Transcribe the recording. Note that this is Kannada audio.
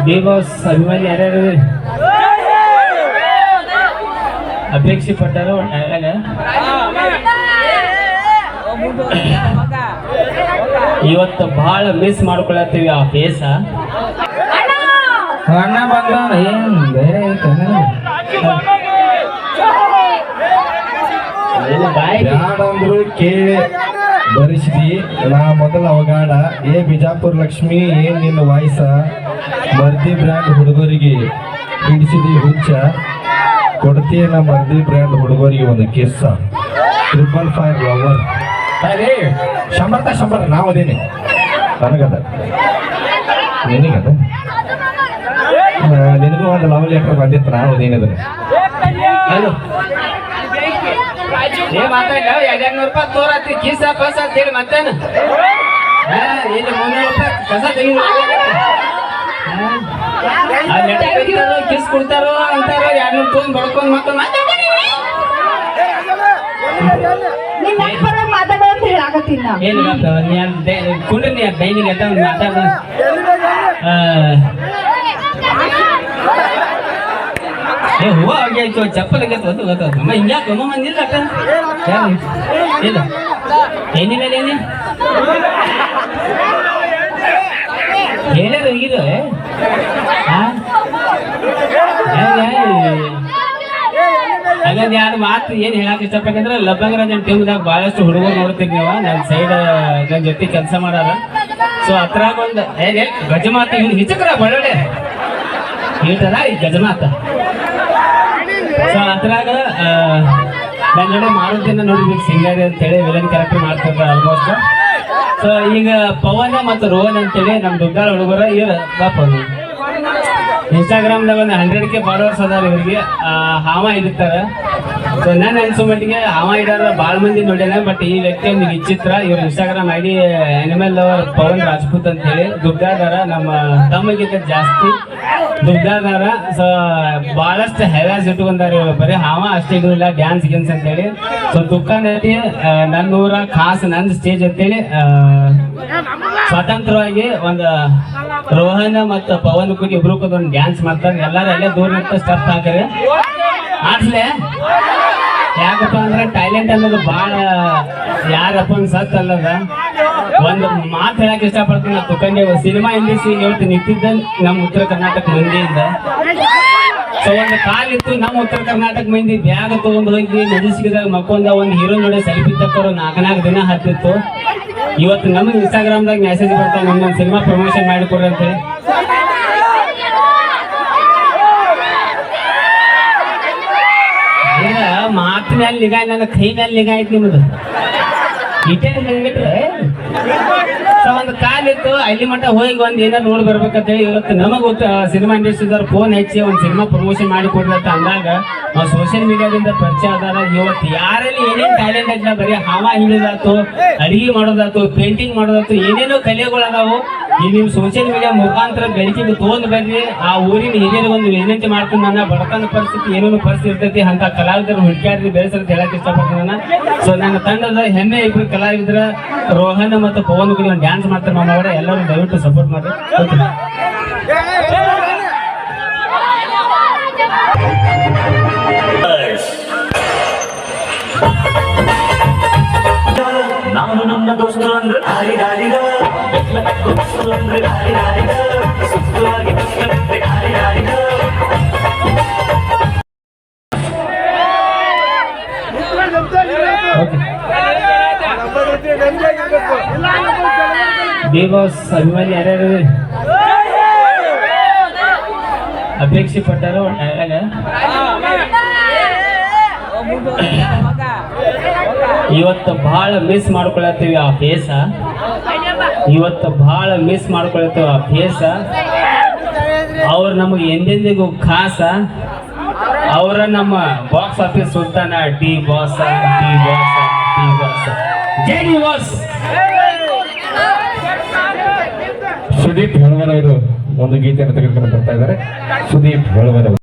ಬಿಗ್ ಬಾಸ್ ಅಭಿಮಾನಿ ಯಾರ್ಯಾರು ಅಪೇಕ್ಷೆ ಪಟ್ಟರು ಇವತ್ತು ಬಹಳ ಮಿಸ್ ಮಾಡ್ಕೊಳತ್ತೀವಿ ಆ ಫೇಸ. ಅಣ್ಣ ಬಂದ ಏನ್ ಬೇರೆ ಯಾರಂದ್ರು ಕೇಳಿ ಬರಿಸಿದಿ ನಾ ಮೊದಲ ಅವಗಾಡ ಏ ಬಿಜಾಪುರ ಲಕ್ಷ್ಮಿ ಏನ್ ನಿನ್ನ ವಾಯ್ಸ ಮರ್ದಿ ಬ್ರ್ಯಾಂಡ್ ಹುಡುಗರಿಗೆ ಹಿಡಿಸಿದಿ ಹುಚ್ಚ ಕೊಡ್ತೀಯ ನಾ ಮರ್ದಿ ಬ್ರ್ಯಾಂಡ್ ಹುಡುಗರಿಗೆ ಒಂದು ಕಿಸ್ಸ 555 ಲವರ್ ಅರೇ ಶಂಬರ ನಾವು ಅದೇನೆ ನನಗದ ನಿನಗದ ನಿನಗೂ ಒಂದು ಲವ್ ಲೆಟರ್ ಬಂದಿತ್ತು ನಾವು ಅದೇನದ ಏ ಮಾತಾಡ 200 ರೂಪಾಯಿ ತೋರತ್ತಿ ಕೀಸ ಪಸ ಅಂತ ಹೇಳಿ ಮತ್ತೇನು ಇಲ್ಲಿ 300 ರೂಪಾಯಿ ಕಸ ತೆಗಿ ಕಿಸ್ ಕೊಡ್ತಾರೋ ಅಂತಾರೋ 200 ತೊಗೊಂಡು ಬಡ್ಕೊಂಡು ಮಕ್ಕಳು ಏನು ಕುಂಡ್ರಿ ನೀ ಡೈನಿಗೆ ಅಂತ ಮಾತಾಡ ಏ ಹೂವ ಆಗ್ಯಾಯ್ತು ಚಪ್ಪಲ್ ಆಗೈತೆ ಒಂದು ಗೊತ್ತಮ್ಮ ಹಿಂಗ್ಯಾಕೆ ಅಮ್ಮ ಬಂದಿಲ್ಲ ಅಕ್ಕ ಇಲ್ಲ ಏನಿಲ್ಲ ಏನಿ ಹೇಳ್ಯಾರ ಹೋಗಿದ್ದು ಹಾಗಾಗಿ ಯಾರು ಮಾತು ಏನು ಹೇಳಕ್ ಇಷ್ಟಬೇಕಂದ್ರೆ ಲಬ್ಬಂಗರಾಜನ್ ಟೀಮ್ದಾಗ ಭಾಳಷ್ಟು ಹುಡುಗರು ನೋಡ್ತೀವಿ ನೀವು ನನ್ನ ಸೈಡ್ ನನ್ನ ಜೊತೆ ಕೆಲಸ ಮಾಡಾರ. ಸೊ ಅದ್ರಾಗ ಒಂದು ಗಜಮಾತ ಇವ್ನು ಹಿಚಕ್ರ ಬಳ್ಳೊಳ್ಳೆ ಹೇಳ್ತಾರ ಈ ಗಜಮಾತ. ಸೊ ಅದ್ರಾಗ ನನ್ನ ಜೊತೆ ಮಾಡೋದನ್ನ ನೋಡಿದ್ವಿ ಸಿಂಗರ್ ಅಂತೇಳಿ ವಿಲನ್ ಕ್ಯಾರೆಕ್ಟರ್ ಮಾಡ್ತಿರ್ತಾರೆ ಆಲ್ಮೋಸ್ಟ್. ಸೊ ಈಗ ಪವನ್ ಮತ್ತು ರೋಹನ್ ಅಂತೇಳಿ ನಮ್ಮ ದುಡ್ಡಾಳ ಹುಡುಗರ ಇವ್ರ ಪಾಪ ಇನ್ಸ್ಟಾಗ್ರಾಮ್ದಾಗ ಒಂದು 100K ಫಾಲೋವರ್ಸ್ ಅದಾರ ಇವ್ರಿಗೆ. ಹಾವ ಇಡ್ತಾರೆ. ಸೊ ನನ್ನ ಅನ್ಸೋ ಮಟ್ಟಿಗೆ ಹಾವ ಇಡಾರ ಭಾಳ ಮಂದಿ ನೋಡ್ಯಾನ. ಬಟ್ ಈ ವ್ಯಕ್ತಿ ಒಂದು ವಿಚಿತ್ರ. ಇವ್ರ Instagram ID animal lover Pavan Rajput ಅಂತ ಹೇಳಿ ದುಡ್ಡಾದಾರ. ನಮ್ಮ ತಮ್ಮಗಿಂತ ಜಾಸ್ತಿ ದುಡ್ಡಾದಾರ. ಸೊ ಭಾಳಷ್ಟು ಹವ್ಯಾಸ ಇಟ್ಕೊಂಡಾರ ಇವ್ರು. ಬರೀ ಹಾವ ಅಷ್ಟೇ ಇಡುದಿಲ್ಲ, ಡ್ಯಾನ್ಸ್ ಗಿನ್ಸ್ ಅಂತೇಳಿ. ಸೊ ದುಃಖನೈತಿ ನನ್ನ ಊರ ಖಾಸ್ ನನ್ನ ಸ್ಟೇಜ್ ಅಂತೇಳಿ ಸ್ವತಂತ್ರವಾಗಿ ಒಂದು ರೋಹನ್ ಮತ್ತು ಪವನ್ ಕೂಡ ಇಬ್ರು ಕೂಡ ಒಂದು ಡ್ಯಾನ್ಸ್ ಮಾಡ್ತಾರೆ. ಎಲ್ಲರೂ ಅಲ್ಲೇ ದೂರ ನಿಂತ ಸ್ಟೆಪ್ ಹಾಕ್ತಾರೆ. ಆಡ್ಸ್ಲೆ ಯಾಕಪ್ಪ ಅಂದ್ರೆ ಟ್ಯಾಲೆಂಟ್ ಅನ್ನೋದು ಭಾಳ ಯಾರಪ್ಪ ಒಂದು ಸತ್ ಅಲ್ಲದ. ಒಂದು ಮಾತು ಹೇಳಕ್ ಇಷ್ಟಪಡ್ತೀನಿ. ನಾ ತುಕಂಡೆ ಸಿನಿಮಾ ಇಂಡಸ್ಟ್ರಿ ಹೇಳ್ತೀನಿ ನಿಂತಿದ್ದ ನಮ್ಮ ಉತ್ತರ ಕರ್ನಾಟಕ ಮಂದಿಯಿಂದ. ಸೊ ಒಂದು ಕಾಲಿತ್ತು ನಮ್ಮ ಉತ್ತರ ಕರ್ನಾಟಕ ಮಂದಿ ಬ್ಯಾಗ್ ತಗೊಂಡು ಹೋಗಿ ನದಿಸಿದಾಗ ಮಕ್ಕೊಂದ ಒಂದು ಹೀರೋ ನೋಡಿ ಸೆಲ್ಫಿ ತಕ್ಕೋರು 4 ದಿನ ಹತ್ತಿತ್ತು. ಇವತ್ತು ನಮಗೆ ಇನ್ಸ್ಟಾಗ್ರಾಮ್ದಾಗ ಮೆಸೇಜ್ ಬರ್ತಾವೆ ನಮ್ಮೊಂದು ಸಿನಿಮಾ ಪ್ರಮೋಷನ್ ಮಾಡಿಕೊಡ್ರಿ ಅಂತೇಳಿ. ಮಾತು ಮೇಲೆ ನಿಗಾ, ನನ್ನ ಕೈ ಮೇಲೆ ನಿಗಾ ಐತಿ ನಿಮ್ದು. ಇಟ್ಟೆ ಬಿಟ್ರೆ ಸೊ ಒಂದು ಕಾಲಿತ್ತು ಅಲ್ಲಿ ಮಟ್ಟ ಹೋಗಿ ಒಂದು ಏನಾರು ನೋಡಿ ಬರ್ಬೇಕಂತೇಳಿ ಇವತ್ತು ನಮಗೆ ಗೊತ್ತು ಸಿನಿಮಾ ಇಂಡಸ್ಟ್ರಿದವ್ರು ಫೋನ್ ಹಚ್ಚಿ ಒಂದು ಸಿನಿಮಾ ಪ್ರಮೋಷನ್ ಮಾಡಿ ಕೊಡ್ರಿ ಅಂತ ಅಂದಾಗ ನಾವು ಸೋಷಿಯಲ್ ಮೀಡಿಯಾದಿಂದ ಪರಿಚಯ ಆದಾಗ ಇವತ್ತು ಯಾರಲ್ಲಿ ಏನೇನು ಟ್ಯಾಲೆಂಟ್ ಐತಿಲ್ಲ, ಬರೀ ಹಾವ ಹಿಡಿದಾತು, ಅಡಿಗೆ ಮಾಡೋದಾತು, ಪೇಂಟಿಂಗ್ ಮಾಡೋದಾತು, ಏನೇನೋ ಕಲೆಗಳದಾವು. ಈ ನಿಮ್ಮ ಸೋಷಿಯಲ್ ಮೀಡಿಯಾ ಮುಖಾಂತರ ಬೆಳಕಿಗೆ ತೊಗೊಂಡು ಬರ್ರಿ. ಆ ಊರಿನ ಹಿರಿಯರಿಗೆ ಒಂದು ವಿನಂತಿ ಮಾಡ್ತೀನಿ. ನನ್ನ ಬಡತನ ಪರಿಸ್ಥಿತಿ ಏನೇನು ಪರಿಸ್ಥಿತಿ ಇರ್ತೈತಿ ಅಂತ ಕಲಾವಿದರು ಹುಡುಕ್ಯಾಡ್ರಿ ಬೆಳೆಸಂತ ಹೇಳಕ್ ಇಷ್ಟಪಡ್ತೀನಿ ನಾನು. ಸೊ ನನ್ನ ತಂಡದ ಹೆಮ್ಮೆ ಇಬ್ರು ಕಲಾವಿದರ ರೋಹನ್ ಮತ್ತು ಪವನ್ ಕೂಡ ಒಂದು ಡ್ಯಾನ್ಸ್ ಮಾಡ್ತಾರೆ. ಮಾಮವರ ಎಲ್ಲರೂ ದಯವಿಟ್ಟು ಸಪೋರ್ಟ್ ಮಾಡಿ. ನಾನು ನನ್ನ ದೋಸ್ತರು ಅಂದ್ರೆ ದಾರಿ ದಾರಿಗ ದೋಸ್ತರು ಅಂದ್ರೆ ದಾರಿ ದಾರಿಗ ಸುತ್ತವಾಗಿ ದಾರಿ ದಾರಿಗ. ಬಿಗ್ ಬಾಸ್ ಅಭಿಮಾನಿ ಯಾರ್ಯಾರು ಅಪೇಕ್ಷೆ ಪಟ್ಟರು ಇವತ್ತು ಬಹಳ ಮಿಸ್ ಮಾಡ್ಕೊಳತ್ತೀವಿ ಆ ಫೇಸ. ಇವತ್ತು ಬಹಳ ಮಿಸ್ ಮಾಡ್ಕೊಳತ್ತೀವಿ ಆ ಫೇಸ. ಅವ್ರು ನಮಗೆ ಎಂದೆಂದಿಗೂ ಖಾಸ. ಅವರ ನಮ್ಮ ಬಾಕ್ಸ್ ಆಫೀಸ್ ಸುಲ್ತಾನ D boss D boss D boss ಜೈ ಡಿ ಬಾಸ್. ಸುದೀಪ್ ಹೆಳವರ್ ಅವರು ಒಂದು ಗೀತೆಯನ್ನು ತೆಗೆದುಕೊಂಡು ಬರ್ತಾ ಇದ್ದಾರೆ. ಸುದೀಪ್ ಹೆಳವರ್.